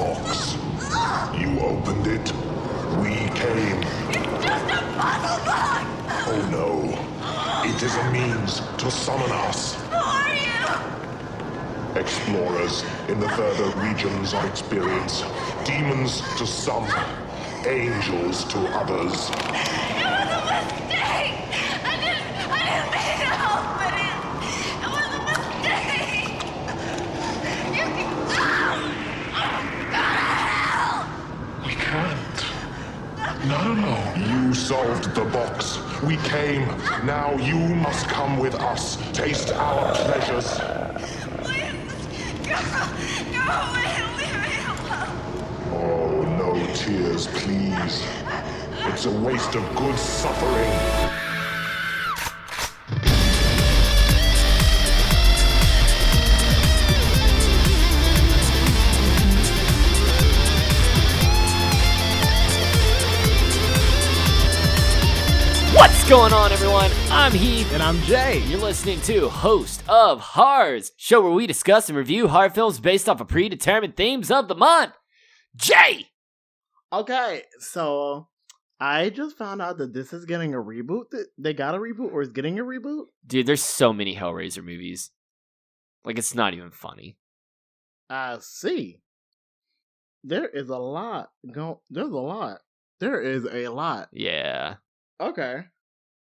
box. You opened it. We came. It's just a puzzle box! Oh no. It is a means to summon us. Who are you? Explorers in the further regions of experience. Demons to some, angels to others. It was a mistake! I didn't mean to open it! It was a mistake! You can... Go to hell! We can't. Not alone. You solved the box. We came. Now you must come with us. Taste our pleasures. Please, go away and leave me alone. Oh, no tears, please. It's a waste of good suffering. What's going on, everyone? I'm Heath. And I'm Jay. You're listening to Host of Horrors, show where we discuss and review horror films based off of predetermined themes of the month. Jay! Okay, so I just found out that this is getting a reboot. They got a reboot or is getting a reboot? Dude, there's so many Hellraiser movies. Like, it's not even funny. I see. There is a lot. There's a lot. There is a lot. Yeah. Okay.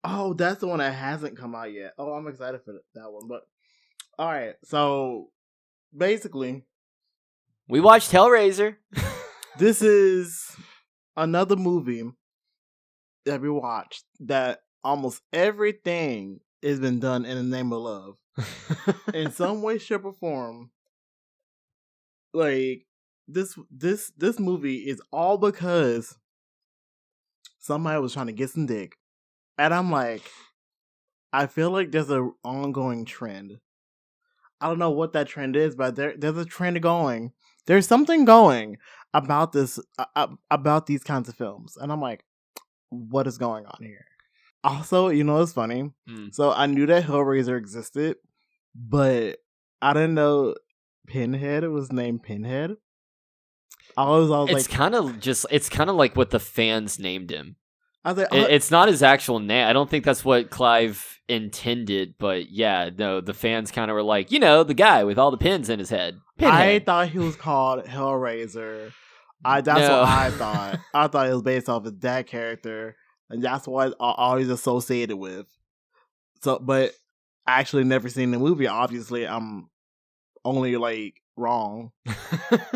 Oh, that's the one that hasn't come out yet. Oh, I'm excited for that one. But all right, so basically, We watched Hellraiser. this is another movie that we watched that almost everything has been done in the name of love. In some way, shape, or form. Like this movie is all because somebody was trying to get some dick. And I'm like, I feel like there's an ongoing trend. I don't know what that trend is, but there's a trend going. There's something going about this, about these kinds of films. And I'm like, what is going on here? Also, you know, it's funny. So I knew that Hellraiser existed, but I didn't know Pinhead was named Pinhead. It's kind of like what the fans named him. I was like, It's not his actual name. I don't think that's what Clive intended, but yeah, no, the fans kind of were like, you know, the guy with all the pins in his head. Pinhead. I thought he was called Hellraiser. That's what I thought. I thought it was based off of that character, and that's what I always associated with. So, but I actually never seen the movie. Obviously, I'm only like wrong.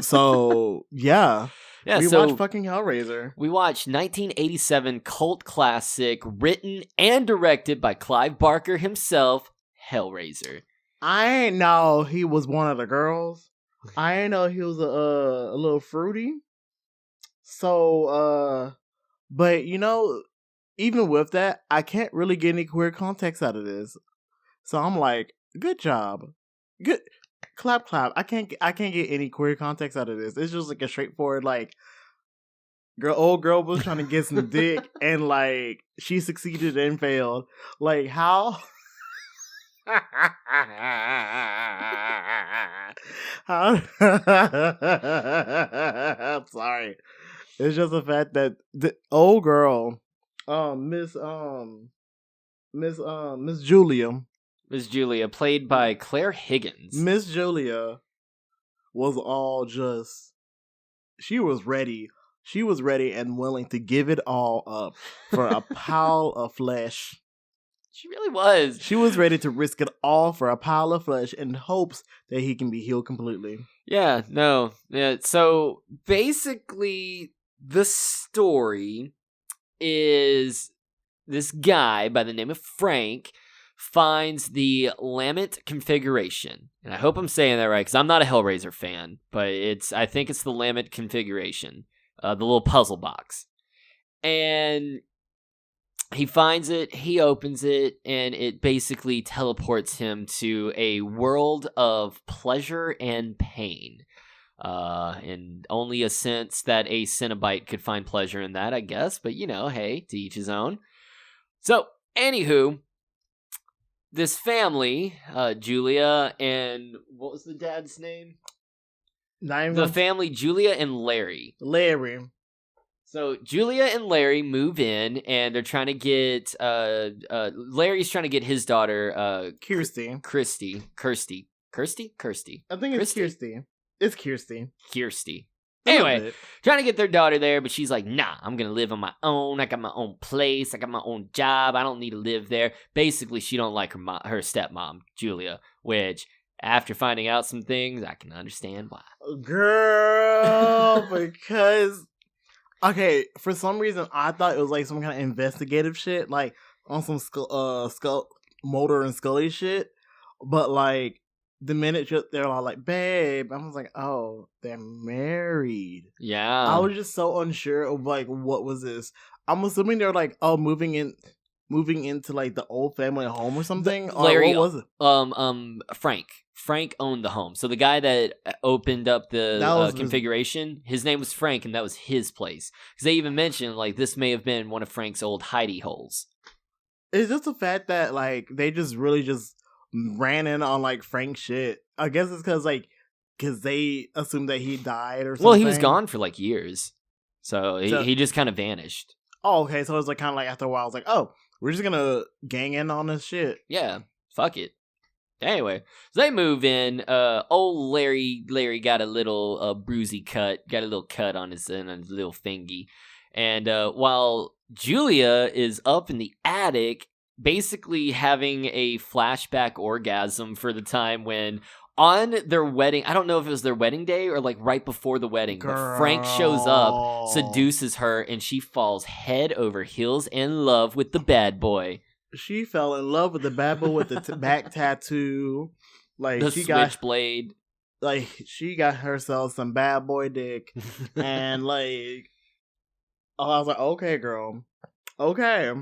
So yeah. Yeah, we so watched fucking Hellraiser. We watched 1987 cult classic written and directed by Clive Barker himself, Hellraiser. I ain't know he was one of the girls. I ain't know he was a little fruity. So, but you know, even with that, I can't really get any queer context out of this. So I'm like, good job. Good. Clap. I can't get any queer context out of this. It's just like a straightforward, like, old girl was trying to get some dick, and like she succeeded and failed. Like how? How? I'm sorry. It's just the fact that the old girl, Miss Julia. Miss Julia, played by Claire Higgins. Miss Julia was all just... She was ready. She was ready and willing to give it all up for a pile of flesh. She really was. She was ready to risk it all for a pile of flesh in hopes that he can be healed completely. Yeah, no. Yeah, so basically, the story is this guy by the name of Frank finds the Lamet configuration. And I hope I'm saying that right, because I'm not a Hellraiser fan, but I think it's the Lamet configuration, the little puzzle box. And he finds it, he opens it, and it basically teleports him to a world of pleasure and pain. In only a sense that a Cenobite could find pleasure in that, I guess. But, you know, hey, to each his own. So, anywho, this family, Julia and what was the dad's name? the family, Julia and Larry. Larry. So Julia and Larry move in, and they're trying to get Larry's trying to get his daughter Kirsty. I think it's Kirsty. It's Kirsty. Kirsty. Anyway, trying to get their daughter there, but she's like, nah, I'm gonna live on my own. I got my own place. I got my own job. I don't need to live there. Basically, she don't like her stepmom, Julia, which after finding out some things, I can understand why. Girl, because okay, for some reason I thought it was like some kind of investigative shit, like on some skull Mulder and Scully shit, but like the minute they're all like, babe, I was like, oh, they're married. Yeah. I was just so unsure of like, what was this? I'm assuming they're like, oh, moving into like the old family home or something. Larry, or what was it? Frank owned the home. So the guy that opened up the configuration, his name was Frank, and that was his place. Because they even mentioned like this may have been one of Frank's old hidey holes. It's just the fact that like they just really just ran in on like Frank shit. I guess it's because they assumed that he died or something. Well, he was gone for like years, so he just kind of vanished. Oh, okay. So it was like kind of like after a while, I was like, oh, we're just gonna gang in on this shit. Yeah, fuck it. Anyway, so they move in. Old Larry got a little bruisey cut, got a little cut on his little fingy, and while Julia is up in the attic, basically having a flashback orgasm for the time when on their wedding, I don't know if it was their wedding day or like right before the wedding, but Frank shows up, seduces her, and she falls head over heels in love with the bad boy. She fell in love with the bad boy with the back tattoo. Like the she switchblade. Like she got herself some bad boy dick. And like, I was like, okay, girl. Okay.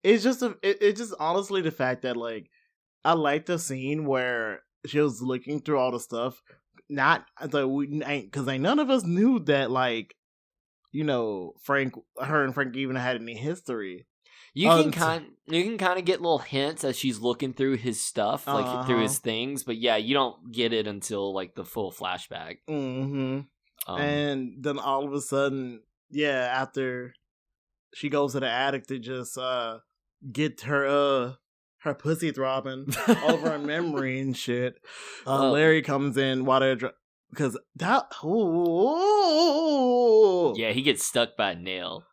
It's just it's just honestly the fact that like I like the scene where she was looking through all the stuff. Not because like none of us knew that like, you know, her and Frank even had any history. You can kind of get little hints as she's looking through his stuff, like through his things, but yeah, you don't get it until like the full flashback. Mm-hmm. And then all of a sudden, yeah, after she goes to the attic to just get her pussy throbbing over a memory and shit. Larry comes in while they're because that yeah, he gets stuck by a nail.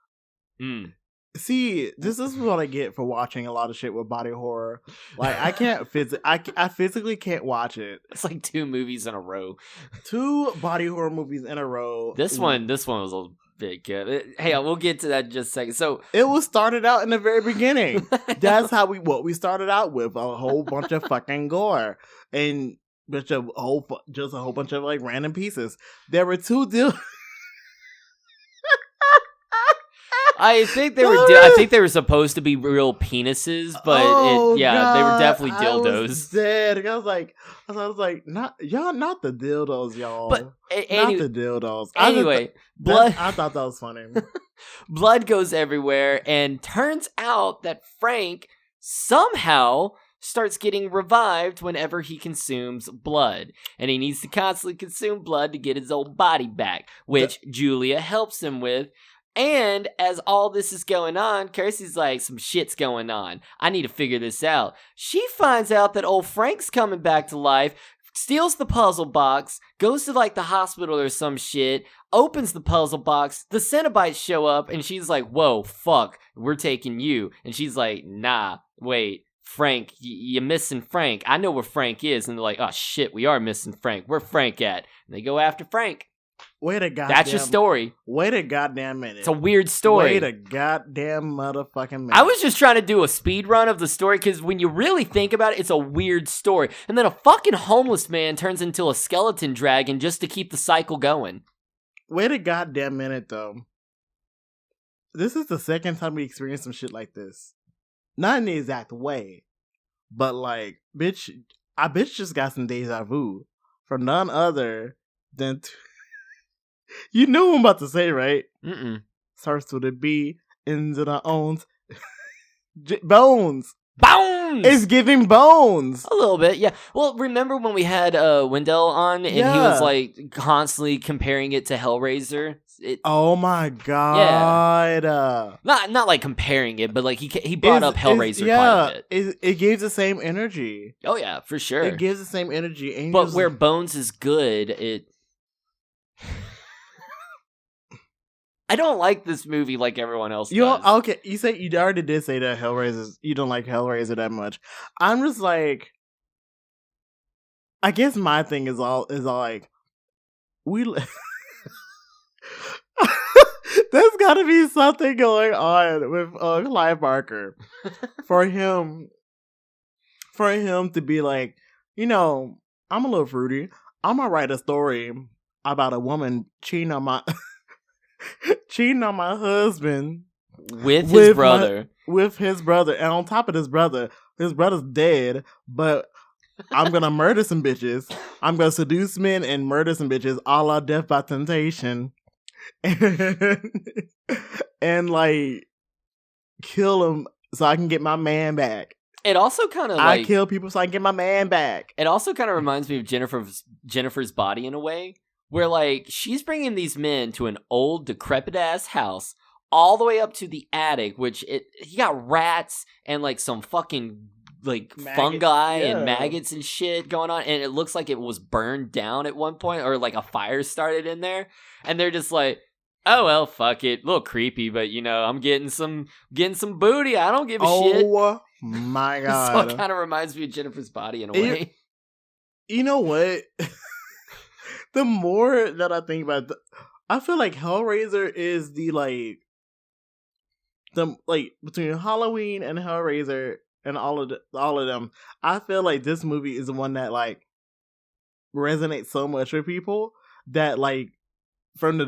See, this is what I get for watching a lot of shit with body horror. Like I can't I physically can't watch it. It's like 2 movies in a row. 2 body horror movies in a row. This one was a bit good. Hey, we'll get to that in just a second. So it was started out in the very beginning. That's how we started out with a whole bunch of fucking gore and just a whole bunch of like random pieces. There were 2 I think they were supposed to be real penises, but they were definitely dildos. I was dead. I was like, not the dildos, y'all. But not the dildos. Anyway, blood. I thought that was funny. Blood goes everywhere, and turns out that Frank somehow starts getting revived whenever he consumes blood, and he needs to constantly consume blood to get his old body back, which Julia helps him with. And as all this is going on, Kirsty's like, some shit's going on. I need to figure this out. She finds out that old Frank's coming back to life, steals the puzzle box, goes to like the hospital or some shit, opens the puzzle box, the Cenobites show up, and she's like, whoa, fuck, we're taking you. And she's like, nah, wait, Frank, you're missing Frank. I know where Frank is. And they're like, oh shit, we are missing Frank. Where Frank at? And they go after Frank. Wait a goddamn... That's your story. Wait a goddamn minute. It's a weird story. Wait a goddamn motherfucking minute. I was just trying to do a speed run of the story because when you really think about it, it's a weird story. And then a fucking homeless man turns into a skeleton dragon just to keep the cycle going. Wait a goddamn minute, though. This is the second time we experienced some shit like this. Not in the exact way, but like, bitch just got some deja vu from none other than... You know what I'm about to say, right? Starts with a B, ends in our owns. Bones! bones. It's giving bones. A little bit, yeah. Well, remember when we had Wendell on and he was like constantly comparing it to Hellraiser? Oh my god! Yeah. Not like comparing it, but like he brought up Hellraiser quite a bit. It gives the same energy. Oh yeah, for sure. It gives the same energy, and but where Bones is good, it. I don't like this movie like everyone else does. Okay, you already did say that you don't like Hellraiser that much. I'm just like, I guess my thing is all like, there's got to be something going on with Clive Barker for him to be like, I'm a little fruity. I'm gonna write a story about a woman cheating on my husband with his brother. With his brother, and on top of his brother's dead, but I'm gonna murder some bitches. I'm gonna seduce men and murder some bitches, a la Death by Temptation, and like kill them so I can get my man back. It also kind of I kill people so I can get my man back. It also kind of reminds me of Jennifer's Body in a way. Where, like, she's bringing these men to an old, decrepit-ass house all the way up to the attic, which he got rats and, like, some fucking, like, fungi and maggots and shit going on, and it looks like it was burned down at one point, or, like, a fire started in there, and they're just like, oh, well, fuck it. A little creepy, but, I'm getting some booty. I don't give a shit. Oh, my God. So it kind of reminds me of Jennifer's Body in a way. You know what? The more that I think about it, I feel like Hellraiser is between Halloween and Hellraiser and all of them, I feel like this movie is the one that like resonates so much with people that like from the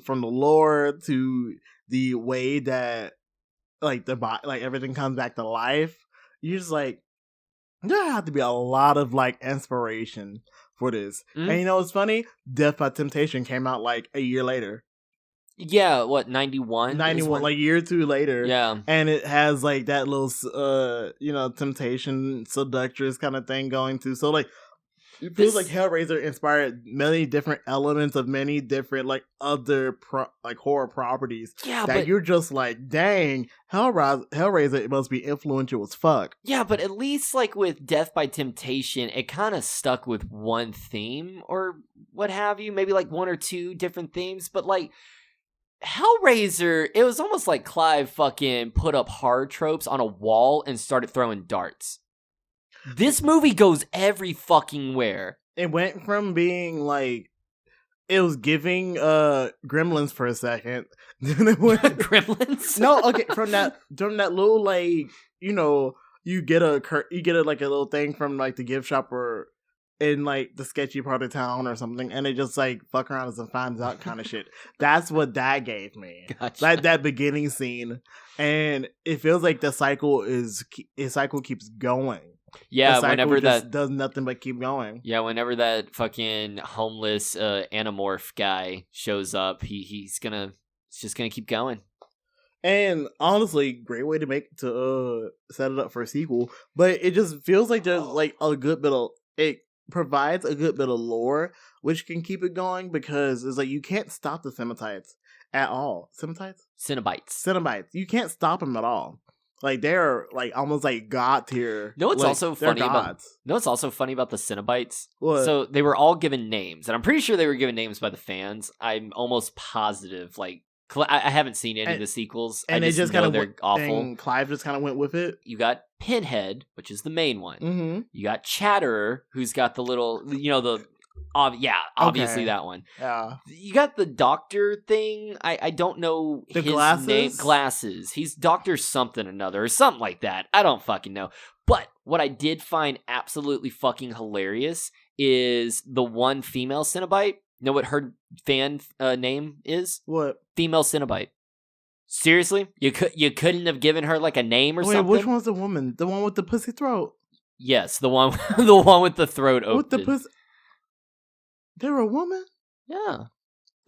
lore to the way that like everything comes back to life. You're just like, there have to be a lot of like inspiration for this. Mm-hmm. And it's funny? Death by Temptation came out like a year later. Yeah, what, 91? 91, like a year or two later. Yeah. And it has like that little, temptation, seductress kind of thing going through. So like, it feels like Hellraiser inspired many different elements of many different like other horror properties. Yeah, that you're just like, dang, Hellraiser it must be influential as fuck. Yeah, but at least like with Death by Temptation, it kind of stuck with one theme or what have you, maybe like one or two different themes. But like Hellraiser, it was almost like Clive fucking put up horror tropes on a wall and started throwing darts. This movie goes every fucking where. It went from being like, it was giving Gremlins for a second. Then it went Gremlins? No, okay, from that little like, you get a like a little thing from like the gift shop or in like the sketchy part of town or something, and it just like fuck around and finds out kind of shit. That's what that gave me. Gotcha. Like that beginning scene, and it feels like the cycle keeps going. Yeah, whenever that does nothing but keep going. Yeah, whenever that fucking homeless anamorph guy shows up, it's just gonna keep going. And honestly, great way to set it up for a sequel. But it just feels like there's like it provides a good bit of lore which can keep it going, because it's like you can't stop the Cenobites at all. Cenobites. You can't stop them at all. Like they're like almost like god tier. No, it's like, also funny about the Cenobites. What? So they were all given names, and I'm pretty sure they were given names by the fans. I'm almost positive. Like I haven't seen any of the sequels, and I just know they're awful. And Clive just kind of went with it. You got Pinhead, which is the main one. Mm-hmm. You got Chatterer, who's got the little, obviously that one. Yeah. You got the doctor thing. I don't know the his glasses? name. Glasses. He's Dr. something another or something like that. I don't fucking know. But what I did find absolutely fucking hilarious is the one female Cenobite. You know what her fan name is? What? Female Cenobite. Seriously? You couldn't have given her like a name or something? Wait, which one's the woman? The one with the pussy throat? Yes, the one with the throat open. With the pussy. They're a woman? Yeah.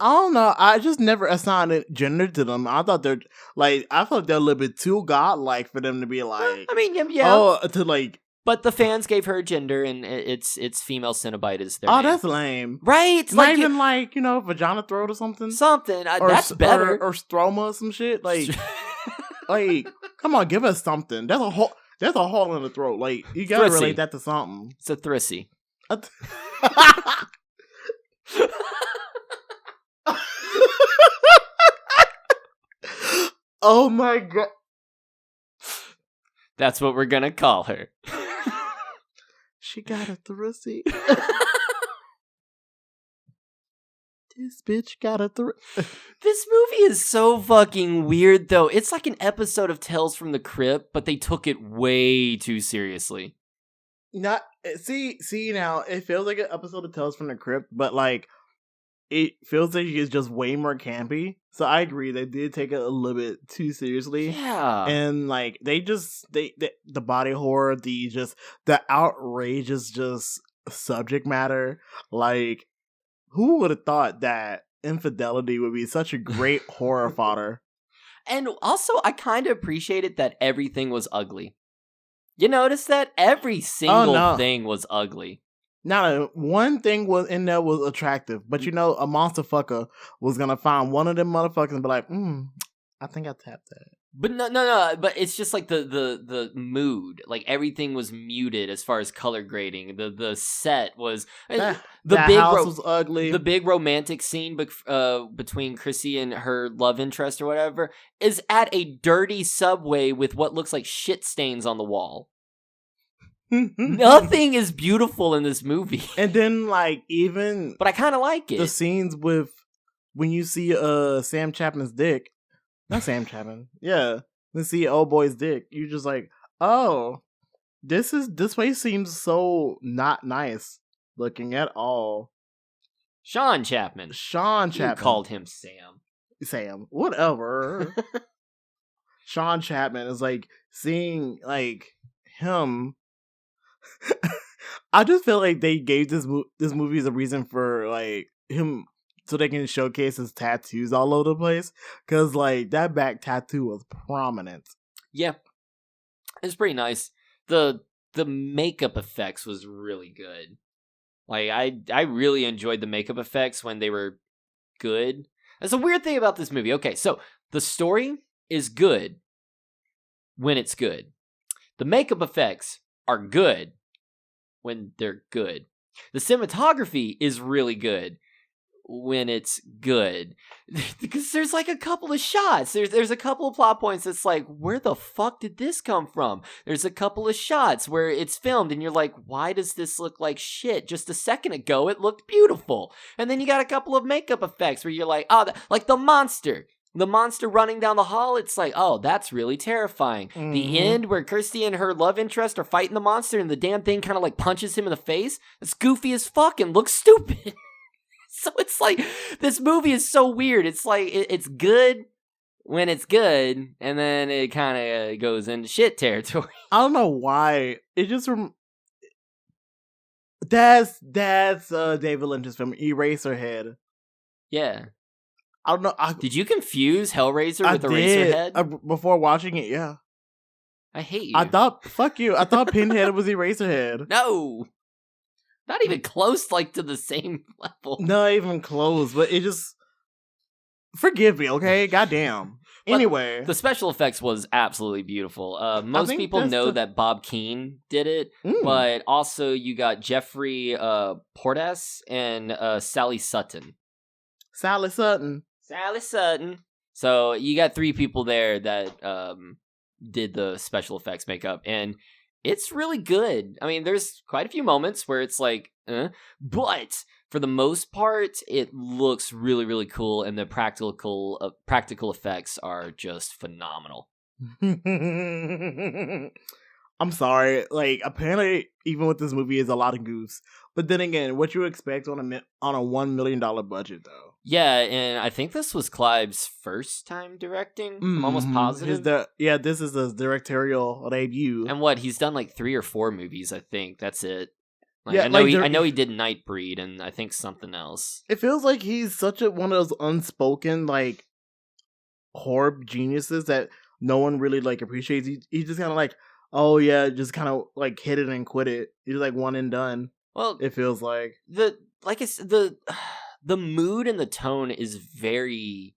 I don't know. I just never assigned a gender to them. I thought they're I felt they're a little bit too godlike for them to be like. I mean, yeah. Oh, to like. But the fans gave her a gender, and it's female Cenobite is their name. That's lame. Right? Not even vagina throat or something. Something. That's better. Or stroma or some shit. Like, come on, give us something. There's a hole in the throat. Like, you gotta relate that to something. It's a thrissy. Oh my god. That's what we're gonna call her. She got a thrissy. This bitch got a This movie is so fucking weird, though. It's like an episode of Tales from the Crypt, but they took it way too seriously. See now, it feels like an episode of Tales from the Crypt, but like it feels like it's just way more campy. So I agree, they did take it a little bit too seriously. Yeah. And like they the body horror, the outrageous just subject matter. Like, who would have thought that infidelity would be such a great horror fodder? And also, I kind of appreciated that everything was ugly. You notice that? Every single thing was ugly. Now, one thing was in there was attractive, but a monster fucker was gonna find one of them motherfuckers and be like, I think I tapped that. But no. But it's just like the mood. Like, everything was muted as far as color grading. The set was the house was ugly. The big romantic scene between Chrissy and her love interest or whatever is at a dirty subway with what looks like shit stains on the wall. Nothing is beautiful in this movie. And then even but I kind of like it. The scenes with when you see Sam Chapman's dick. Not Sam Chapman. Yeah. You see old boy's dick. You're just like, oh, this place seems so not nice looking at all. Sean Chapman. You called him Sam. Sam. Whatever. Sean Chapman is seeing him. I just feel like they gave this movie as a reason for him so they can showcase his tattoos all over the place, because that back tattoo was prominent. Yeah, it's pretty nice. The makeup effects was really good. I really enjoyed the makeup effects when they were good. That's a weird thing about this movie. Okay, so the story is good when it's good. The makeup effects are good when they're good. The cinematography is really good when it's good. Because there's a couple of shots. There's a couple of plot points that's where the fuck did this come from? There's a couple of shots where it's filmed and you're like, why does this look like shit? Just a second ago it looked beautiful. And then you got a couple of makeup effects where you're like, oh, like the monster. The monster running down the hall, it's oh, that's really terrifying. Mm-hmm. The end where Kirsty and her love interest are fighting the monster and the damn thing kind of punches him in the face. It's goofy as fuck and looks stupid. So it's this movie is so weird. It's it's good when it's good, and then it kind of goes into shit territory. I don't know why. It just that's David Lynch's film, Eraserhead. Yeah. I don't know. Did you confuse Hellraiser with Eraserhead? Before watching it, yeah. I hate you. Fuck you. I thought Pinhead was Eraserhead. No. Not even close, to the same level. Not even close, but it just... Forgive me, okay? Goddamn. Anyway. But the special effects was absolutely beautiful. Most people know that Bob Keane did it, but also you got Jeffrey Portas and Sally Sutton. Sally Sutton. So you got 3 people there that did the special effects makeup, and it's really good. I mean, there's quite a few moments where it's but for the most part, it looks really, really cool, and the practical effects are just phenomenal. I'm sorry. Apparently, even with this movie, is a lot of goofs. But then again, what you expect on a $1 million budget, though? Yeah, and I think this was Clive's first time directing. I'm almost positive. This is his directorial debut. And he's done 3 or 4 movies, I think. That's it. Like, Yeah, I know he did Nightbreed and I think something else. It feels like he's such one of those unspoken like horror geniuses that no one really like appreciates. He's just kind of like, oh yeah, just kind of like hit it and quit it. He's like one and done. Well, it feels like the mood and the tone is very,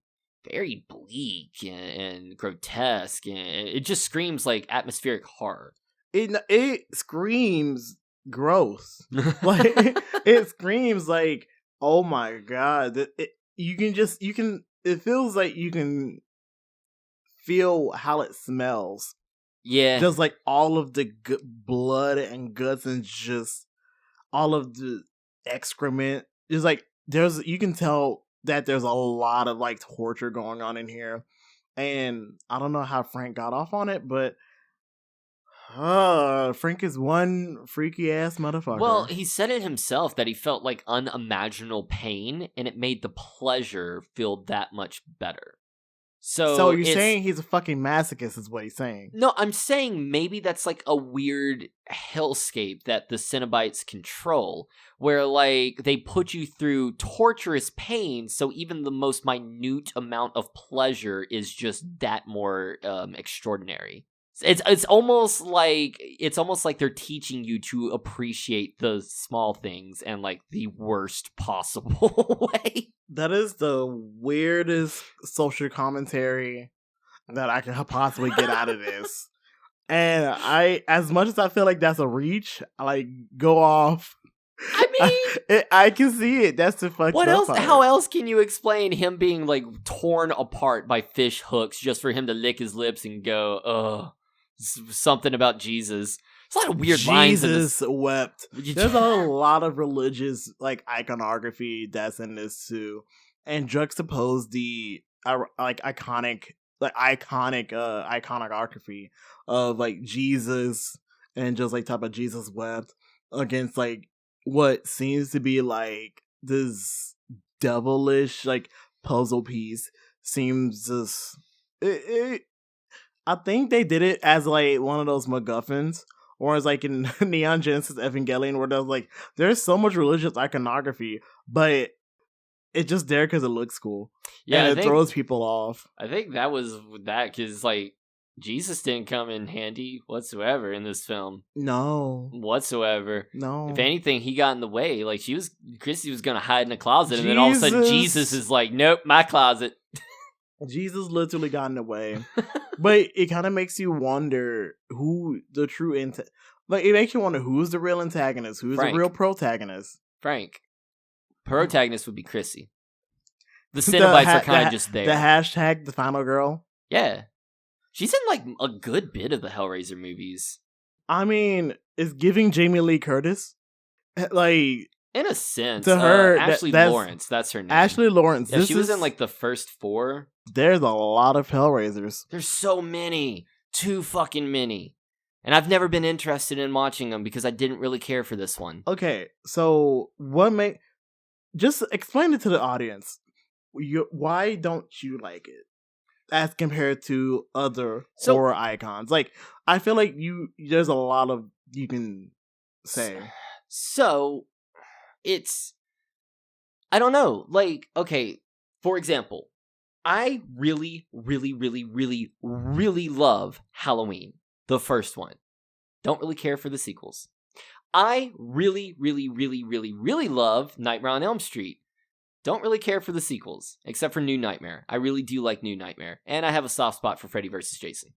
very bleak and grotesque, and it just screams like atmospheric horror. It screams gross. Like it screams like, oh my god. It feels like you can feel how it smells. Yeah. Just like all of the blood and guts and just all of the excrement. Just like you can tell that there's a lot of like torture going on in here. And I don't know how Frank got off on it, but Frank is one freaky ass motherfucker. Well, he said it himself that he felt like unimaginable pain, and it made the pleasure feel that much better. So you're saying he's a fucking masochist is what he's saying. No, I'm saying maybe that's like a weird hellscape that the Cenobites control, where like they put you through torturous pain, so even the most minute amount of pleasure is just that more extraordinary. It's almost like they're teaching you to appreciate the small things and like the worst possible way. That is the weirdest social commentary that I can possibly get out of this. And as much as I feel like that's a reach, I like go off. I mean, I can see it. That's the fucked what up else? part. How else can you explain him being like torn apart by fish hooks just for him to lick his lips and go, ugh, something about Jesus? There's a lot of weird lines in this. Jesus wept. There's a lot of religious like iconography that's in this too, and juxtapose the iconography of like Jesus and just like type of Jesus wept against like what seems to be like this devilish like puzzle piece. Seems just I think they did it as like one of those MacGuffins. Or it's like in Neon Genesis Evangelion, where there's so much religious iconography, but it's just there because it looks cool. Yeah, and it throws people off. I think that was that because like Jesus didn't come in handy whatsoever in this film. No, whatsoever. No. If anything, he got in the way. Like Chrissy was gonna hide in a closet, and then all of a sudden Jesus is like, "Nope, my closet." Jesus literally got in the way. But it kind of makes you wonder who the true it makes you wonder who's the real antagonist, who's Frank. The real protagonist. Frank. Protagonist would be Chrissy. The Cenobites are kind of just there. The hashtag, the final girl. Yeah. She's in like a good bit of the Hellraiser movies. I mean, it's giving Jamie Lee Curtis. Like, in a sense. To her, Ashley Lawrence, that's her name. Ashley Lawrence. Yeah, she was in like the first 4. There's a lot of Hellraisers. There's so many. Too fucking many. And I've never been interested in watching them because I didn't really care for this one. Okay, so just explain it to the audience. Why don't you like it as compared to other horror icons? Like, I feel like there's a lot of you can say. So, I don't know. Like, okay, for example, I really, really, really, really, really love Halloween, the first one. Don't really care for the sequels. I really, really, really, really, really love Nightmare on Elm Street. Don't really care for the sequels, except for New Nightmare. I really do like New Nightmare. And I have a soft spot for Freddy vs. Jason.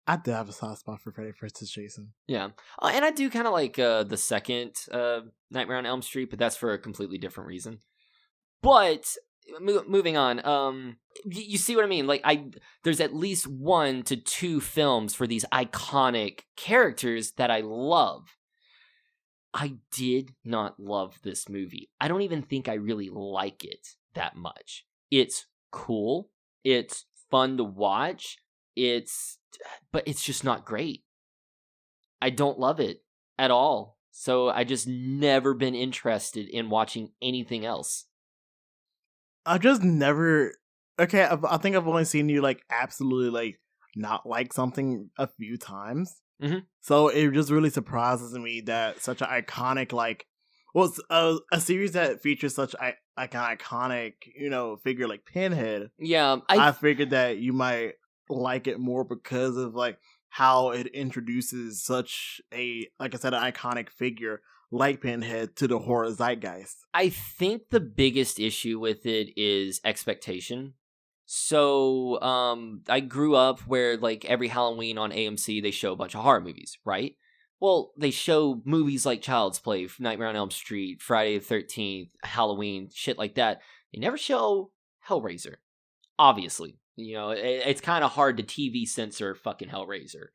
I do have a soft spot for Freddy vs. Jason. Yeah. And I do kind of like the second Nightmare on Elm Street, but that's for a completely different reason. But moving on, you see what I mean? Like, there's at least 1 to 2 films for these iconic characters that I love. I did not love this movie. I don't even think I really like it that much. It's cool. It's fun to watch. But it's just not great. I don't love it at all. So I just never been interested in watching anything else. I've just never. Okay, I think I've only seen you like absolutely like not like something a few times. Mhm. So it just really surprises me that such an iconic, like, well, it's a series that features such an iconic, figure like Pinhead. Yeah, I figured that you might like it more because of like how it introduces such a, like I said, an iconic figure like Pinhead to the horror zeitgeist. I think the biggest issue with it is expectation. So, I grew up where, like, every Halloween on AMC, they show a bunch of horror movies, right? Well, they show movies like Child's Play, Nightmare on Elm Street, Friday the 13th, Halloween, shit like that. They never show Hellraiser, obviously. It's kind of hard to TV censor fucking Hellraiser.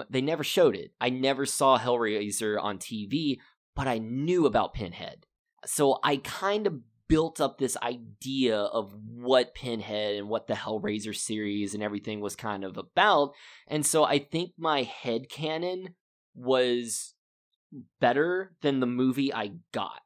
They never showed it. I never saw Hellraiser on TV, but I knew about Pinhead. So I kind of built up this idea of what Pinhead and what the Hellraiser series and everything was kind of about. And so I think my headcanon was better than the movie I got.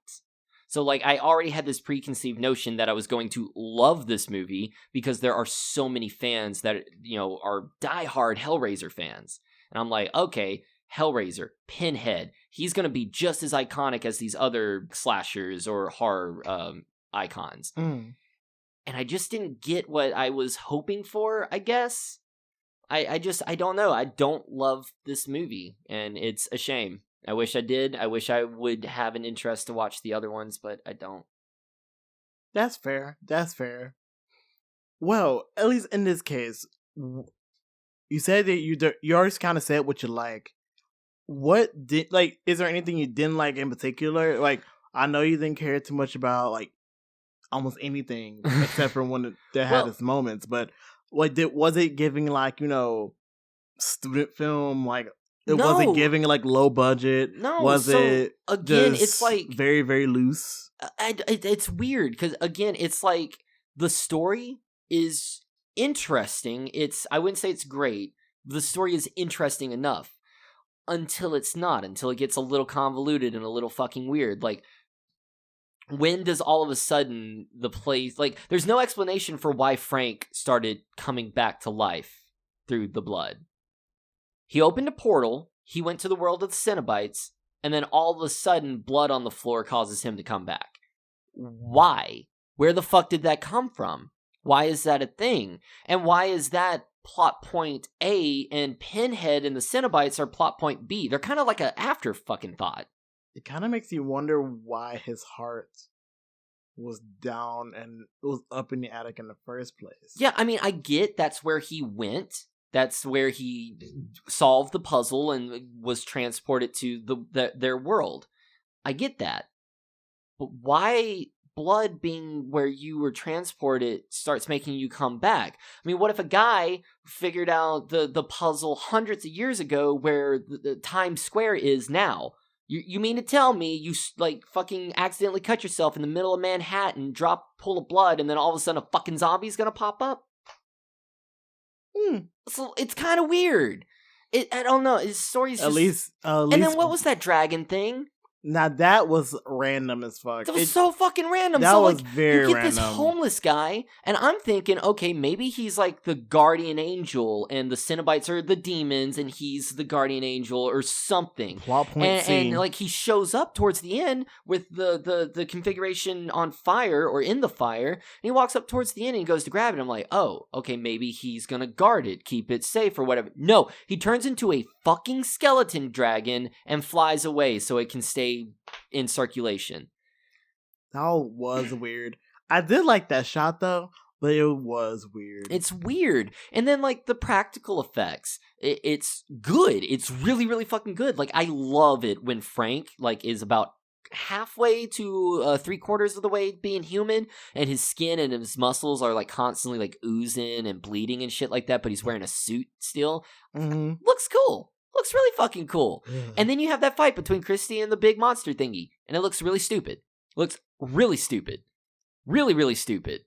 So, like, I already had this preconceived notion that I was going to love this movie because there are so many fans that, are diehard Hellraiser fans. And I'm like, okay, Hellraiser, Pinhead, he's going to be just as iconic as these other slashers or horror icons. Mm. And I just didn't get what I was hoping for, I guess. I don't know. I don't love this movie, and it's a shame. I wish I did. I wish I would have an interest to watch the other ones, but I don't. That's fair. Well, at least in this case, you said that you already kind of said what you like. What did, like, is there anything you didn't like in particular? Like, I know you didn't care too much about, like, almost anything except for when that had its moments, but was it giving, like, student film, like, it wasn't giving, like, low budget? No. Was it again, just it's like very, very loose? It's weird because, again, it's like the story is interesting. I wouldn't say it's great. The story is interesting enough until it's not, until it gets a little convoluted and a little fucking weird. Like, when does all of a sudden the place, like, there's no explanation for why Frank started coming back to life through the blood. He opened a portal, he went to the world of the Cenobites, and then all of a sudden blood on the floor causes him to come back. Why? Where the fuck did that come from? Why is that a thing? And why is that plot point A and Pinhead and the Cenobites are plot point B? They're kind of like an after fucking thought. It kind of makes you wonder why his heart was down and it was up in the attic in the first place. Yeah, I mean, I get that's where he went. That's where he solved the puzzle and was transported to their world. I get that. But why blood being where you were transported starts making you come back? I mean, what if a guy figured out the puzzle hundreds of years ago where the Times Square is now? You mean to tell me you, like, fucking accidentally cut yourself in the middle of Manhattan, drop a pool of blood, and then all of a sudden a fucking zombie's gonna pop up? So it's kind of weird. I don't know. His story's just... At least... And then what was that dragon thing? Now that was random as fuck. That was so fucking random. That so, was like, very you get random. this homeless guy, and I'm thinking, okay, maybe he's like the guardian angel, and the Cenobites are the demons, and he's the guardian angel or something. Plot point C. And like he shows up towards the end with the configuration on fire or in the fire, and he walks up towards the end and he goes to grab it. I'm like, oh, okay, maybe he's gonna guard it, keep it safe or whatever. No, he turns into a fucking skeleton dragon and flies away so it can stay in circulation. That was weird. I did like that shot though, but it was weird. It's weird. And then, like, the practical effects, it's good. It's really, really fucking good. Like, I love it when Frank, like, is about halfway to 3/4 of the way being human, and his skin and his muscles are, like, constantly, like, oozing and bleeding and shit like that, but he's wearing a suit still. Mm-hmm. Looks cool. Looks really fucking cool. Yeah. And then you have that fight between Christy and the big monster thingy, and it looks really stupid. Looks really stupid. Really, really stupid.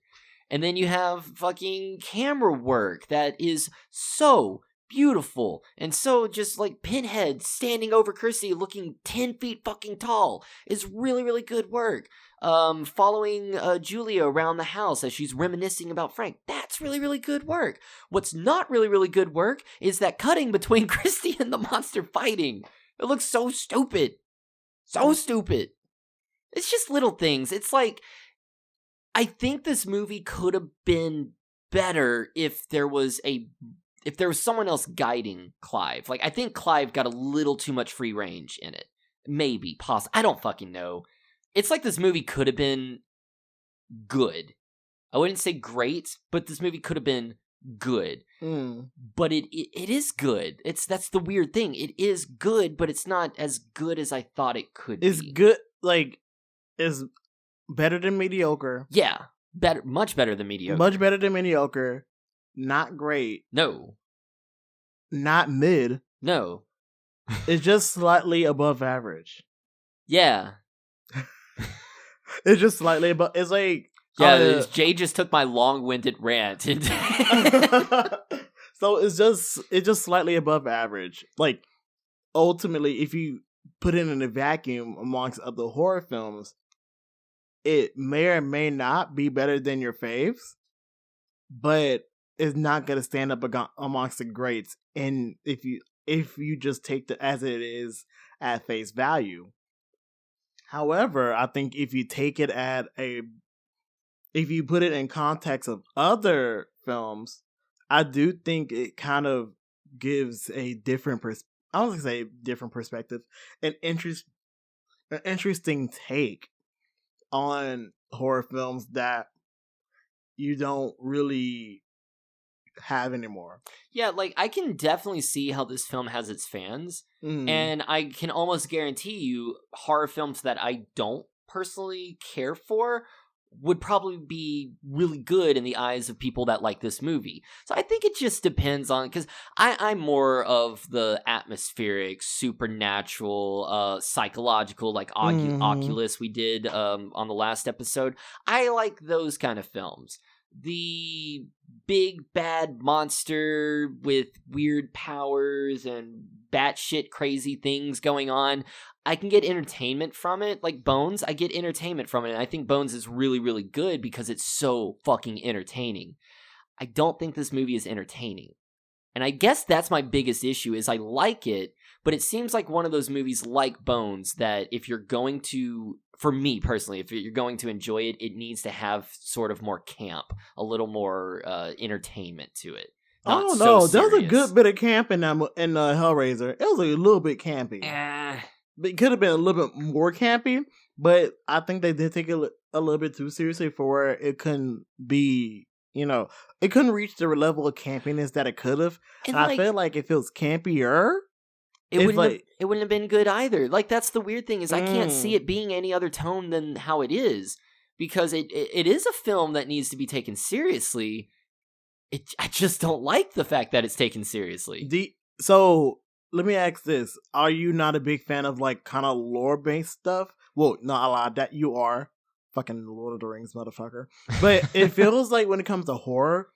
And then you have fucking camera work that is so beautiful. And so just like Pinhead standing over Kirsty looking 10 feet fucking tall is really, really good work. Following Julia around the house as she's reminiscing about Frank, that's really, really good work. What's not really, really good work is that cutting between Christy and the monster fighting. It looks so stupid. So stupid. It's just little things. It's like, I think this movie could have been better if there was someone else guiding Clive. Like, I think Clive got a little too much free range in it. Maybe, possibly. I don't fucking know. It's like this movie could have been good. I wouldn't say great, but this movie could have been good. But it is good. That's the weird thing. It is good, but it's not as good as I thought it could be. It's good, like, it's better than mediocre. Yeah, better, much better than mediocre. Much better than mediocre. Not great. No. Not mid. No. It's just slightly above average. Yeah. It's just slightly above. It's like, yeah. Jay just took my long-winded rant. So it's just slightly above average. Like, ultimately, if you put it in a vacuum amongst other horror films, it may or may not be better than your faves, but it's not going to stand up amongst the greats. And if you just take it as it is at face value. However, I think if you take it if you put it in context of other films, I do think it kind of gives a different I don't want to say different perspective, an interesting take on horror films that you don't really have anymore. Yeah, like, I can definitely see how this film has its fans, and I can almost guarantee you horror films that I don't personally care for would probably be really good in the eyes of people that like this movie. So I think it just depends on, because I'm more of the atmospheric, supernatural, psychological, like Oculus we did on the last episode. I like those kind of films. The big bad monster with weird powers and batshit crazy things going on, I can get entertainment from it. Like Bones, I get entertainment from it. And I think Bones is really, really good because it's so fucking entertaining. I don't think this movie is entertaining. And I guess that's my biggest issue is I like it, but it seems like one of those movies like Bones that if you're going to, for me personally, if you're going to enjoy it, it needs to have sort of more camp, a little more entertainment to it. I don't know. There was a good bit of camp in Hellraiser. It was a little bit campy. It could have been a little bit more campy, but I think they did take it a little bit too seriously for where it couldn't be, it couldn't reach the level of campiness that it could have. And I feel like if it was campier, it wouldn't have been good either. Like, that's the weird thing is I can't see it being any other tone than how it is, because it is a film that needs to be taken seriously. I just don't like the fact that it's taken seriously. So let me ask this: are you not a big fan of like kind of lore based stuff? Well, not a lot of that. You are fucking Lord of the Rings, motherfucker. But it feels like when it comes to horror,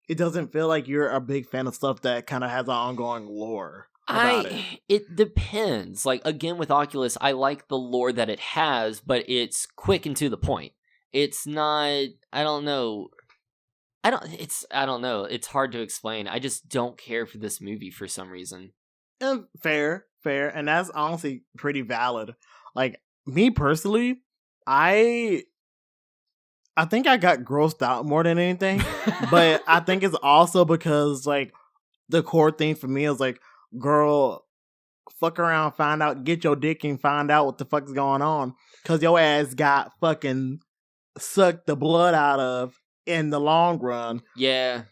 it doesn't feel like you're a big fan of stuff that kind of has an ongoing lore. It depends. Like, again, with Oculus, I like the lore that it has, but it's quick and to the point. It's not, I don't know. It's hard to explain. I just don't care for this movie for some reason. Fair. And that's honestly pretty valid. Like, me personally, I think I got grossed out more than anything. But I think it's also because, like, the core thing for me is like, girl, fuck around, find out, get your dick and find out what the fuck is going on. Because your ass got fucking sucked the blood out of in the long run. Yeah.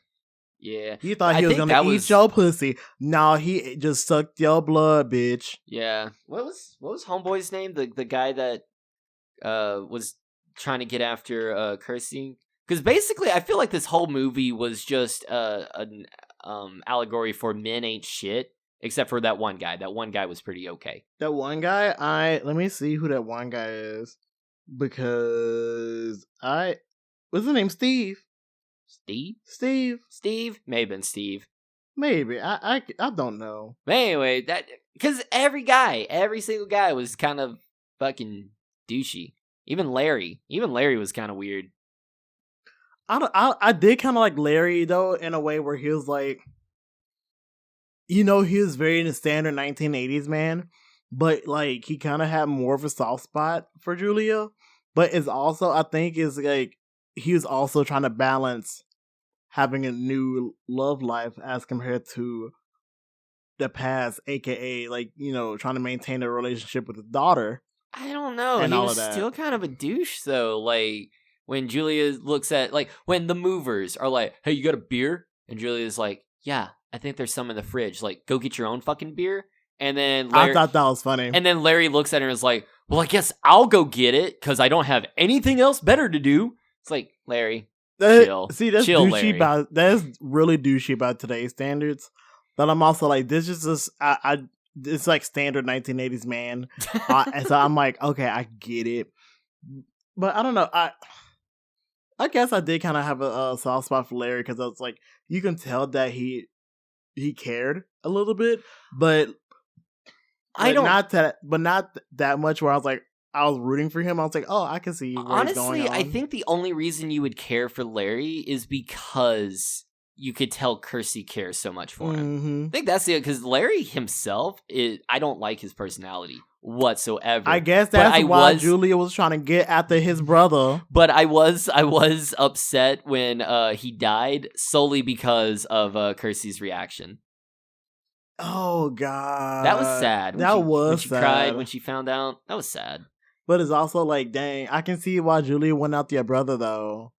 You thought he was gonna eat your pussy. No, he just sucked your blood, bitch. Yeah. What was Homeboy's name? The guy that was trying to get after Kirsty? Because basically, I feel like this whole movie was just an allegory for men ain't shit. Except for that one guy. That one guy was pretty okay. That one guy, let me see who that one guy is. Because what's his name? Steve? Steve? Steve. Steve? May have been Steve. Maybe. I don't know. But anyway, that because every single guy was kind of fucking douchey. Even Larry was kind of weird. I did kind of like Larry though in a way where he was like, he was very in the standard 1980s man, but like he kind of had more of a soft spot for Julia. But it's also, I think, is like he was also trying to balance having a new love life as compared to the past, aka like trying to maintain a relationship with his daughter. I don't know. And he all was of that. still kind of a douche though. Like when Julia looks at like when the movers are like, "Hey, you got a beer?" And Julia's like, "Yeah, I think there's some in the fridge. Like, go get your own fucking beer." And then Larry, I thought that was funny. And then Larry looks at her and is like, "Well, I guess I'll go get it because I don't have anything else better to do." It's like, Larry, chill. See, that's chill, douchey Larry. that's really douchey about today's standards. But I'm also like, this is just it's like standard 1980s man. And so I'm like, okay, I get it. But I don't know. I guess I did kind of have a soft spot for Larry because I was like, you can tell that he cared a little bit, but not that much. Where I was like, I was rooting for him. I was like, oh, I can see where he's going Honestly, on. I think the only reason you would care for Larry is because you could tell Kirsty cares so much for him. Mm-hmm. I think that's it, because Larry himself, I don't like his personality whatsoever. I guess that's why Julia was trying to get after his brother. But I was upset when he died solely because of Kirsty's reaction. Oh God, that was sad. When she sad. Cried when she found out. That was sad. But it's also like, dang, I can see why Julia went after your brother though.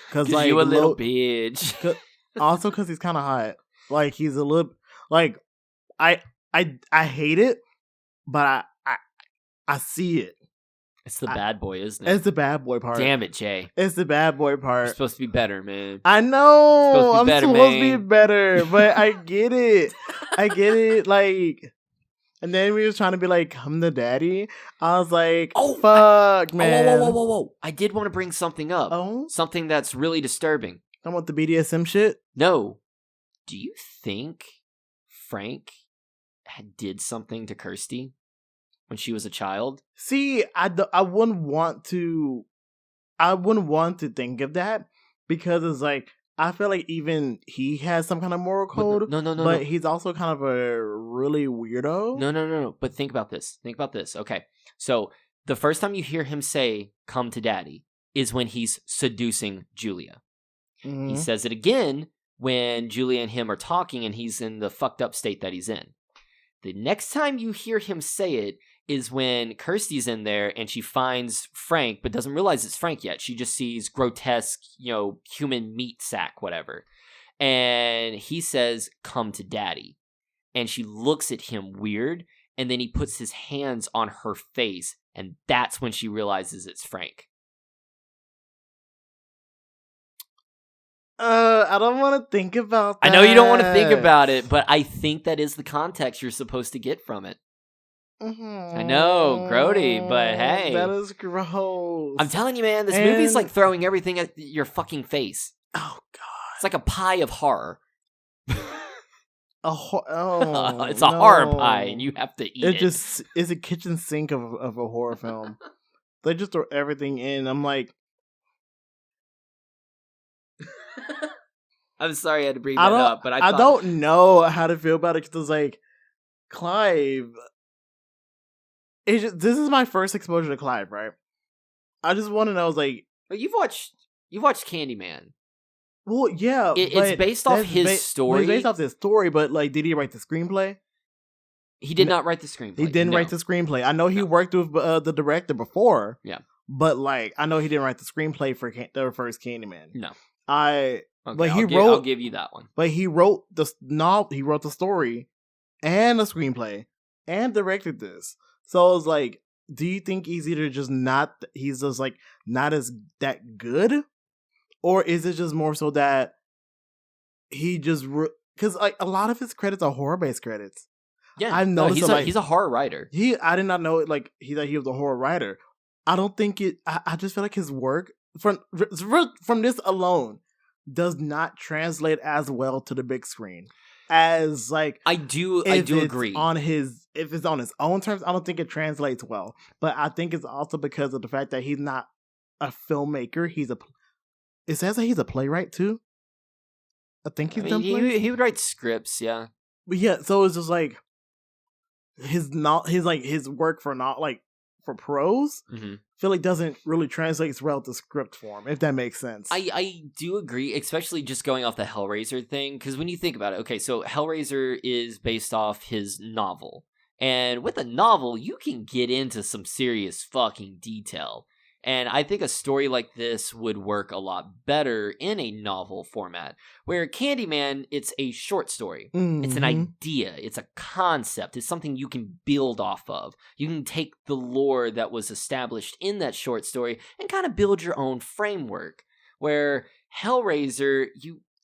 Because like you a little bitch. Also, because he's kind of hot. Like he's a little like I hate it, but I see it. It's the bad boy, isn't it? It's the bad boy part. Damn it, Jay. It's the bad boy part. You're supposed to be better, man. I know. I'm supposed to be man. better, but I get it. I get it. Like, and then we was trying to be like, come to daddy. I was like, oh, fuck, man. Whoa. I did want to bring something up. Oh? Something that's really disturbing. I want the BDSM shit? No. Do you think Frank did something to Kirsty when she was a child? See, I wouldn't want to think of that, because it's like, I feel like even he has some kind of moral code. No. He's also kind of a really weirdo. No. But think about this. Okay. So the first time you hear him say, "Come to daddy," is when he's seducing Julia. Mm-hmm. He says it again when Julia and him are talking and he's in the fucked up state that he's in. The next time you hear him say it is when Kirsty's in there and she finds Frank, but doesn't realize it's Frank yet. She just sees grotesque, human meat sack, whatever. And he says, "Come to daddy." And she looks at him weird, and then he puts his hands on her face, and that's when she realizes it's Frank. I don't want to think about that. I know you don't want to think about it, but I think that is the context you're supposed to get from it. Mm-hmm. I know, grody, but hey. That is gross. I'm telling you, man, this movie's like throwing everything at your fucking face. Oh, God. It's like a pie of horror. It's a horror pie, and you have to eat it. It's a kitchen sink of a horror film. They just throw everything in. I'm like... I'm sorry I had to bring that up, but I don't know how to feel about it, because it's like, Clive... this is my first exposure to Clive, right? I just want to know, like... But you've watched Candyman. Well, yeah. It's based off his story. It's based off his story, but, like, did he write the screenplay? He did not write the screenplay. He didn't write the screenplay. I know he worked with the director before. Yeah. But, like, I know he didn't write the screenplay for the first Candyman. No. But I'll give you that one. But he wrote the he wrote the story and the screenplay and directed this. So I was like, do you think he's either just he's just like not as that good, or is it just more so that he just because like a lot of his credits are horror-based credits. Yeah, I know he's a horror writer. I did not know it, like that he was a horror writer. I don't think it. I just feel like his work from this alone does not translate as well to the big screen. as like I do agree. If it's on his own terms, I don't think it translates well. But I think it's also because of the fact that he's not a filmmaker. It says that he's a playwright too. I think he's done plays. He would write scripts, yeah. But yeah, so it's just like his work for prose. Mm-hmm. I feel like doesn't really translate well to script form, if that makes sense. I do agree, especially just going off the Hellraiser thing, because when you think about it, okay, so Hellraiser is based off his novel, and with a novel, you can get into some serious fucking detail, and I think a story like this would work a lot better in a novel format, where Candyman, it's a short story. Mm-hmm. It's an idea. It's a concept. It's something you can build off of. You can take the lore that was established in that short story and kind of build your own framework, where Hellraiser,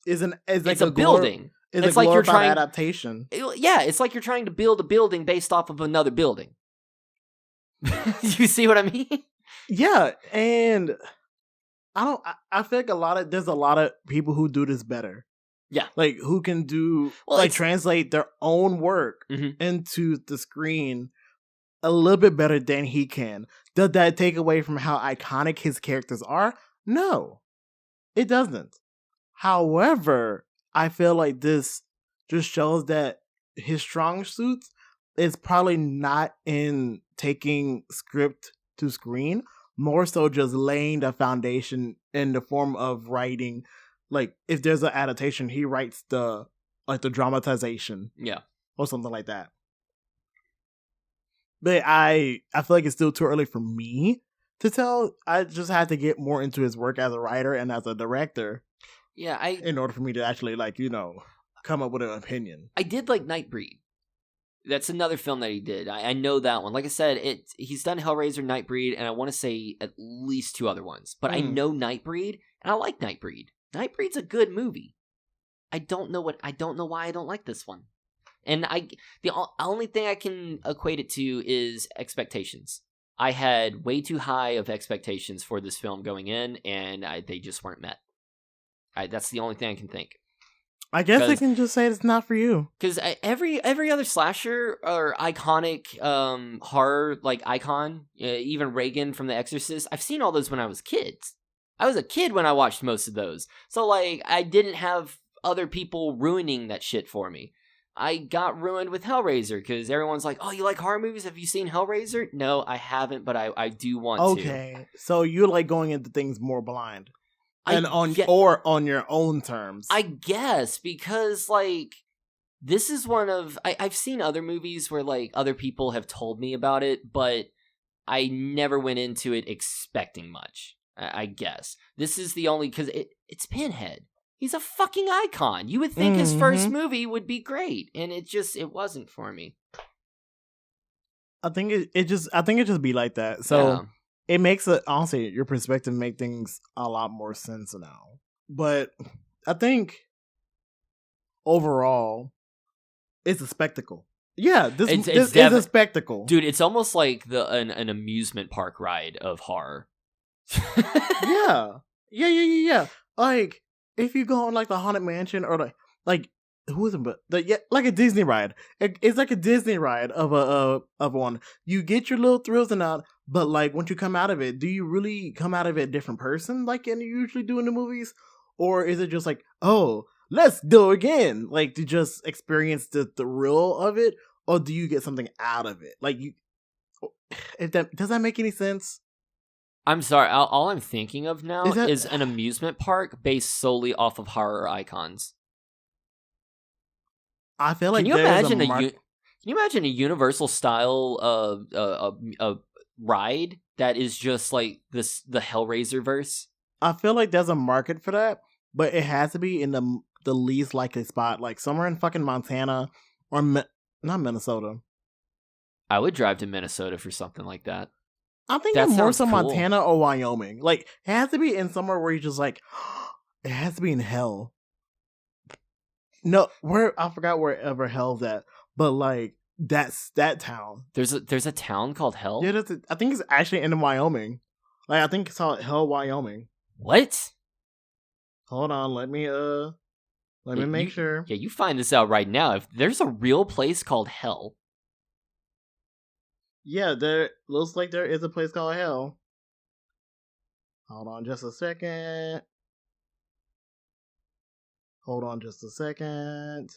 it's a building. It's like you're trying adaptation. Yeah, it's like you're trying to build a building based off of another building. You see what I mean? Yeah, and I feel like there's a lot of people who do this better. Yeah. Like who can translate their own work into the screen a little bit better than he can. Does that take away from how iconic his characters are? No. It doesn't. However, I feel like this just shows that his strong suit is probably not in taking script to screen, more so just laying the foundation in the form of writing. Like if there's an adaptation, he writes the dramatization, or something like that. But I feel like it's still too early for me to tell. I just had to get more into his work as a writer and as a director. Yeah, in order for me to actually come up with an opinion. I did like Nightbreed. That's another film that he did. I know that one. Like I said, he's done Hellraiser, Nightbreed, and I want to say at least 2 other ones. But I know Nightbreed, and I like Nightbreed. Nightbreed's a good movie. I don't know why I don't like this one. And the only thing I can equate it to is expectations. I had way too high of expectations for this film going in, and they just weren't met. That's the only thing I can think. I guess I can just say it's not for you. Because every other slasher or iconic horror icon, even Reagan from The Exorcist, I've seen all those when I was kids. I was a kid when I watched most of those. So I didn't have other people ruining that shit for me. I got ruined with Hellraiser because everyone's like, "Oh, you like horror movies? Have you seen Hellraiser?" No, I haven't, but I do want to. Okay, so you like going into things more blind. On your own terms. I guess, because this is one of I've seen other movies where other people have told me about it, but I never went into it expecting much. I guess this is the only, because it's Pinhead. He's a fucking icon. You would think his first movie would be great, and it wasn't for me. I think it just be like that. So. Yeah. It makes honestly, your perspective make things a lot more sense now. But I think overall, it's a spectacle. Yeah, this is a spectacle. Dude, it's almost like an amusement park ride of horror. Yeah. Like, if you go on the Haunted Mansion or who isn't, but like a Disney ride. It's like a Disney ride of one. You get your little thrills and out, but once you come out of it, do you really come out of it a different person you usually do in the movies, or is it just oh, let's do it again, to just experience the thrill of it, or do you get something out of it? Does that make any sense? I'm sorry. All I'm thinking of now is an amusement park based solely off of horror icons. I feel like can you imagine a Universal style a ride that is just the Hellraiser verse? I feel like there's a market for that, but it has to be in the least likely spot, somewhere in fucking Montana or not Minnesota. I would drive to Minnesota for something like that. I think it's more so cool. Montana or Wyoming. It has to be in somewhere where you're just it has to be in hell. No, I forgot wherever hell's at, but that's that town. There's a town called Hell? Yeah, I think it's actually in Wyoming. I think it's called Hell, Wyoming. What? Hold on, let me Let me make sure. Yeah, you find this out right now. If there's a real place called Hell. Yeah, there looks like there is a place called Hell. Hold on just a second. Hold on just a second.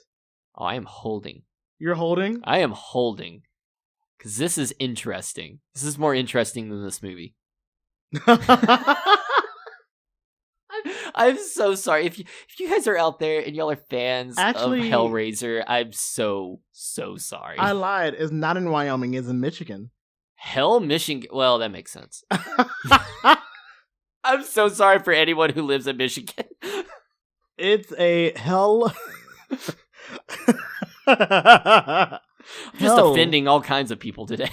Oh, I am holding. You're holding? I am holding. Because this is interesting. This is more interesting than this movie. I'm so sorry. If you guys are out there and y'all are fans of Hellraiser, I'm so sorry. I lied. It's not in Wyoming. It's in Michigan. Hell, Michigan. Well, that makes sense. I'm so sorry for anyone who lives in Michigan. It's a hell. I'm just offending all kinds of people today.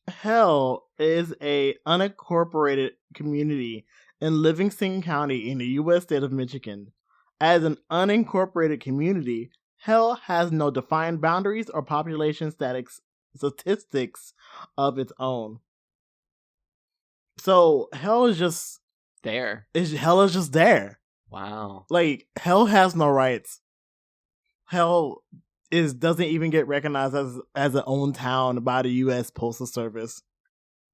Hell is a unincorporated community in Livingston County in the U.S. state of Michigan. As an unincorporated community, Hell has no defined boundaries or population statistics of its own. So Hell is just there. Hell is just there. Wow. Like, Hell has no rights. Hell doesn't even get recognized as an own town by the U.S. Postal Service.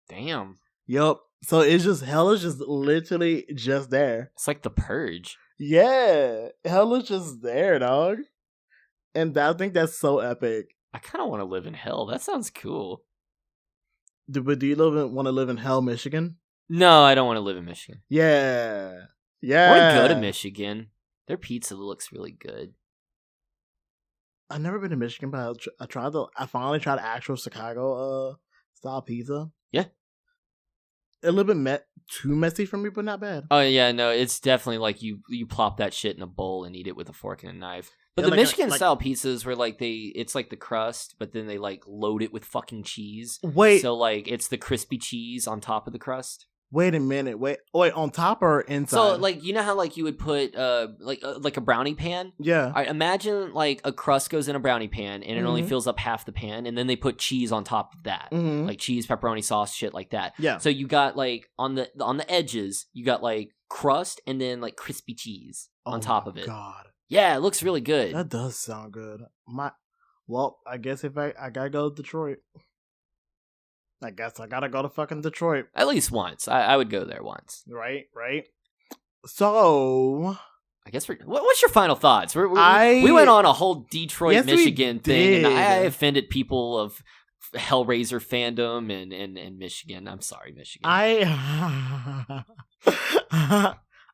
Damn. Yup. So it's just, Hell is just literally just there. It's like The Purge. Yeah. Hell is just there, dog. And I think that's so epic. I kind of want to live in Hell. That sounds cool. But do you want to live in Hell, Michigan? No, I don't want to live in Michigan. Yeah. I want to go to Michigan. Their pizza looks really good. I've never been to Michigan, but I finally tried actual Chicago style pizza. Yeah. A little bit too messy for me, but not bad. Oh yeah, no, it's definitely like you plop that shit in a bowl and eat it with a fork and a knife. But yeah, the Michigan style pizzas where like it's like the crust, but then they like load it with fucking cheese. Wait. So like it's the crispy cheese on top of the crust. Wait a minute. Wait, on top or inside? So like you know how like you would put like a brownie pan? Yeah. I imagine like a crust goes in a brownie pan and it only fills up half the pan, and then they put cheese on top of that. Like cheese, pepperoni sauce, shit like that. Yeah. So you got like on the edges, you got like crust and then like crispy cheese on top of it. God. Yeah, it looks really good. That does sound good. Well, I guess if I gotta go to Detroit. I guess I gotta go to fucking Detroit. At least once. I would go there once. Right. So, I guess what's your final thoughts? We went on a whole Detroit, Michigan thing, and I offended people of Hellraiser fandom and Michigan. I'm sorry, Michigan.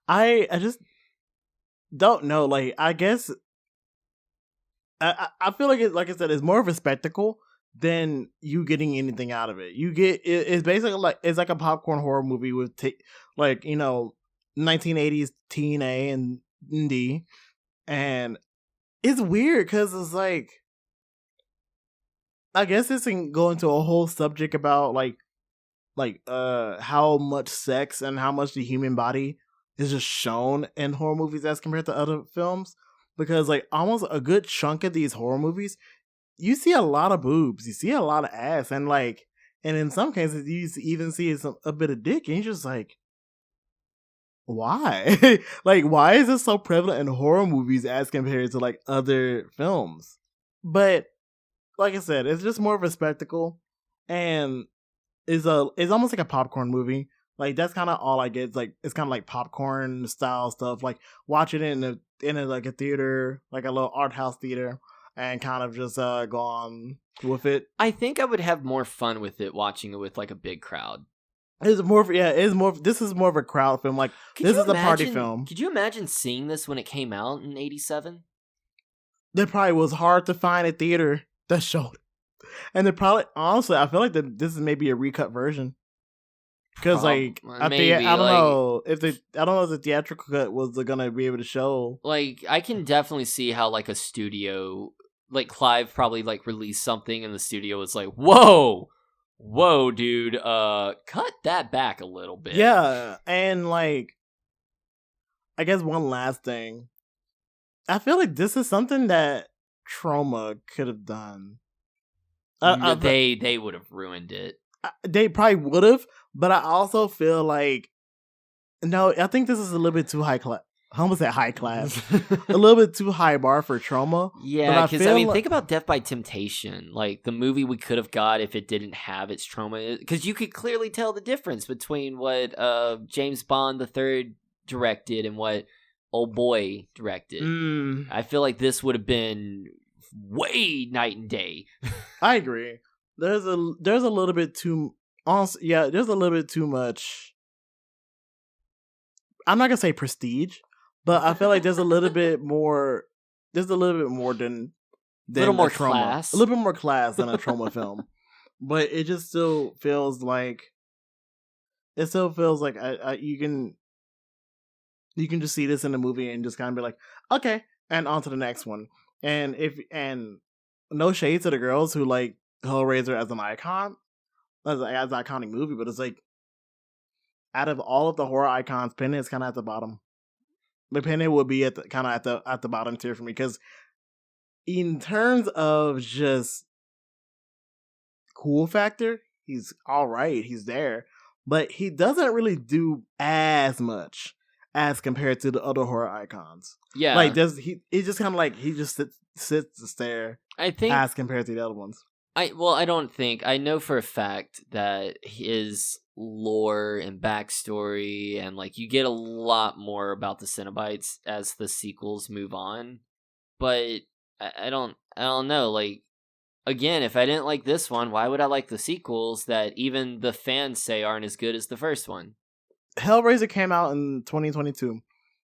I just don't know. Like, I guess I feel like I said, it's more of a spectacle than you getting anything out of it. It's basically like it's like a popcorn horror movie with 1980s teen A and D, and it's weird because it's like, I guess it's go into a whole subject about like how much sex and how much the human body is just shown in horror movies as compared to other films, because like almost a good chunk of these horror movies, you see a lot of boobs, you see a lot of ass, and in some cases you even see a bit of dick, and you're just like, why? Like, why is this so prevalent in horror movies as compared to like other films? But like I said, it's just more of a spectacle, and it's almost like a popcorn movie. Like, that's kind of all I get. It's kind of like popcorn style stuff. Like, watch it in a theater, like a little art house theater, and kind of just go on with it. I think I would have more fun with it watching it with like a big crowd. This is more of a crowd film. Like, this is a party film. Could you imagine seeing this when it came out in 87? There probably was hard to find a theater that showed it. And they probably, honestly, I feel like this is maybe a recut version. Because I don't know if the theatrical cut was gonna be able to show. Like, I can definitely see how like a studio, like Clive probably like released something and the studio was like, whoa, dude, cut that back a little bit. Yeah, and like, I guess one last thing, I feel like this is something that Trauma could have done. They would have ruined it. They probably would have, but I also feel like, no, I think this is a little bit too high class. I almost said high class. A little bit too high bar for trauma. Yeah, because I mean, think about Death by Temptation, like the movie we could have got if it didn't have its trauma. Because you could clearly tell the difference between what James Bond the Third directed and what Old Boy directed. I feel like this would have been way night and day. I agree. There's a little bit too. Honestly, yeah, there's a little bit too much. I'm not gonna say prestige. But I feel like there's a little bit more. There's a little bit more than a little more trauma. Class. A little bit more class than a trauma film. But it just still feels like. It still feels like you can just see this in the movie and just kind of be like, okay, and on to the next one. And no shade to the girls who like Hellraiser as an icon, as an iconic movie, but it's like out of all of the horror icons, Pinhead's kind of at the bottom. But Pinhead would be at the bottom tier for me because in terms of just cool factor, he's all right. He's there, but he doesn't really do as much as compared to the other horror icons. Yeah, like it's just kind of like he just sits there. I think as compared to the other ones. I know for a fact that his lore and backstory and like you get a lot more about the Cenobites as the sequels move on, but I don't know, like, again, if I didn't like this one, why would I like the sequels that even the fans say aren't as good as the first one? Hellraiser came out in 2022.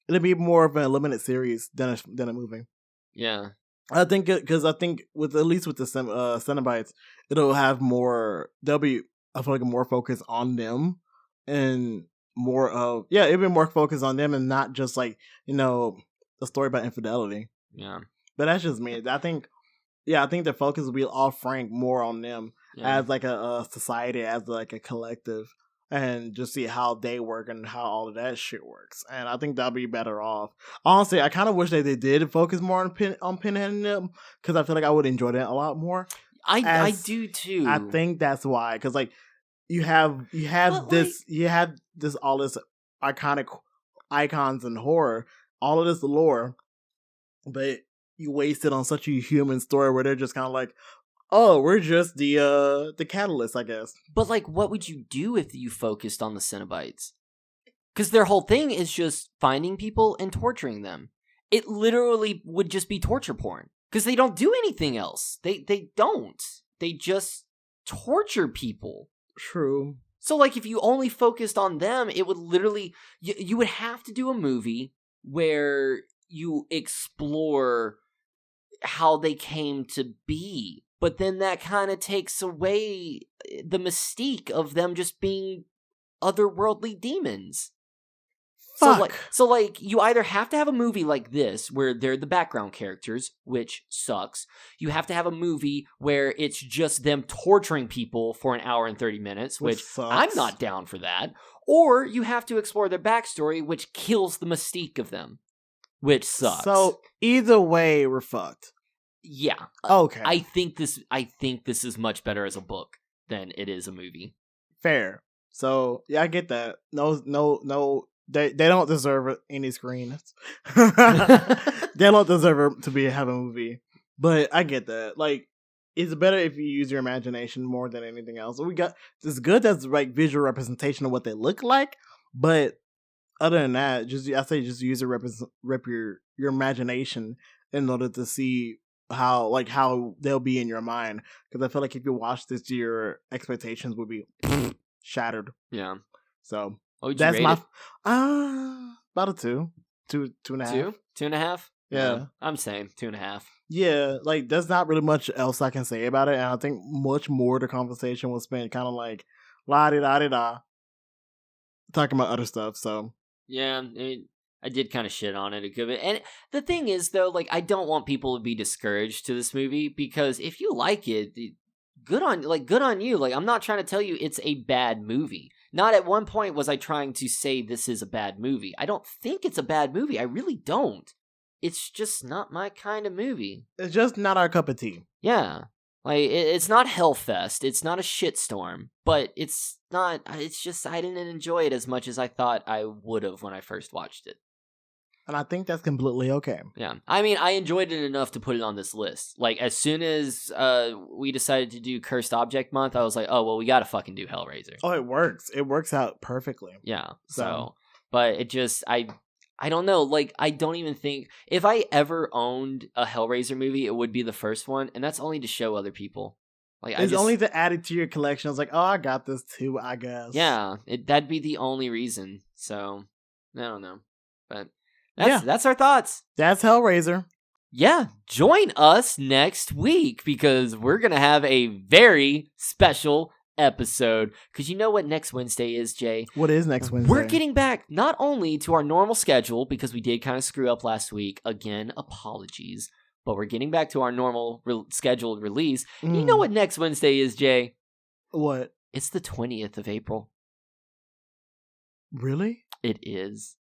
It'll be more of a limited series than a movie. Yeah, I think with at least with the Cenobites, it'll have more. There'll be, I feel like, more focus on them and more of it'll be more focus on them and not just like a story about infidelity. Yeah, but that's just me. I think the focus will be all Frank more on them as like a society, as like a collective, and just see how they work and how all of that shit works. And I think that'll be better off. Honestly, I kind of wish that they did focus more on Pinhead and them because I feel like I would enjoy that a lot more. I do too. I think that's why, because like you have all this iconic icons in horror, all of this lore, but you waste it on such a human story where they're just kind of like, oh, we're just the catalyst, I guess. But like, what would you do if you focused on the Cenobites? Because their whole thing is just finding people and torturing them. It literally would just be torture porn. Because they don't do anything else. They don't. They just torture people. True. So, like, if you only focused on them, it would literally... You would have to do a movie where you explore how they came to be. But then that kind of takes away the mystique of them just being otherworldly demons. Fuck. So you either have to have a movie like this where they're the background characters, which sucks. You have to have a movie where it's just them torturing people for an hour and 30 minutes, which I'm not down for that. Or you have to explore their backstory, which kills the mystique of them, which sucks. So either way, we're fucked. Yeah. Okay. I think this is much better as a book than it is a movie. Fair. So yeah, I get that. No. They don't deserve any screens. They don't deserve it to have a movie. But I get that. Like, it's better if you use your imagination more than anything else. It's good that's like visual representation of what they look like. But other than that, just use your imagination in order to see how they'll be in your mind. Because I feel like if you watch this, your expectations would be shattered. Yeah. So. Oh, that's my about a 2.5. 2.5. Yeah, I'm saying 2.5. Yeah, like there's not really much else I can say about it, and I think much more of the conversation was spent kind of like la di da di da, talking about other stuff. So yeah, I did kind of shit on it a good bit, and the thing is though, like I don't want people to be discouraged to this movie because if you like it, good on you. Like I'm not trying to tell you it's a bad movie. Not at one point was I trying to say this is a bad movie. I don't think it's a bad movie. I really don't. It's just not my kind of movie. It's just not our cup of tea. Yeah. Like, it's not Hellfest. It's not a shitstorm. But it's just, I didn't enjoy it as much as I thought I would have when I first watched it. And I think that's completely okay. Yeah. I mean, I enjoyed it enough to put it on this list. Like, as soon as we decided to do Cursed Object Month, I was like, oh, well, we gotta fucking do Hellraiser. Oh, it works. It works out perfectly. Yeah. So, but it just, I don't know. Like, I don't even think, if I ever owned a Hellraiser movie, it would be the first one. And that's only to show other people. Like, it's only to add it to your collection. I was like, oh, I got this too, I guess. Yeah. That'd be the only reason. So, I don't know. But that's our thoughts. That's Hellraiser. Yeah, join us next week because we're going to have a very special episode. Because you know what next Wednesday is, Jay? What is next Wednesday? We're getting back not only to our normal schedule because we did kind of screw up last week. Again, apologies. But we're getting back to our normal scheduled release. You know what next Wednesday is, Jay? What? It's the 20th of April. Really? It is.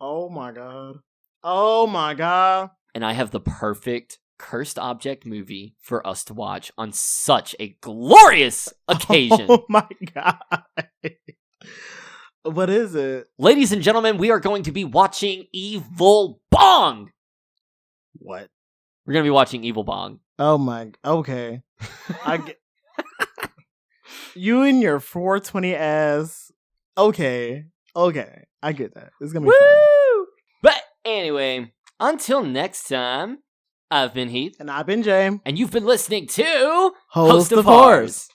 Oh my god. Oh my god. And I have the perfect Cursed Object movie for us to watch on such a glorious occasion. Oh my god. What is it? Ladies and gentlemen, we are going to be watching Evil Bong. What? We're going to be watching Evil Bong. Oh my. Okay. You and your 420 ass. Okay. I get that. It's going to be fun. But anyway, until next time, I've been Heath. And I've been Jay. And you've been listening to Host of Horrors.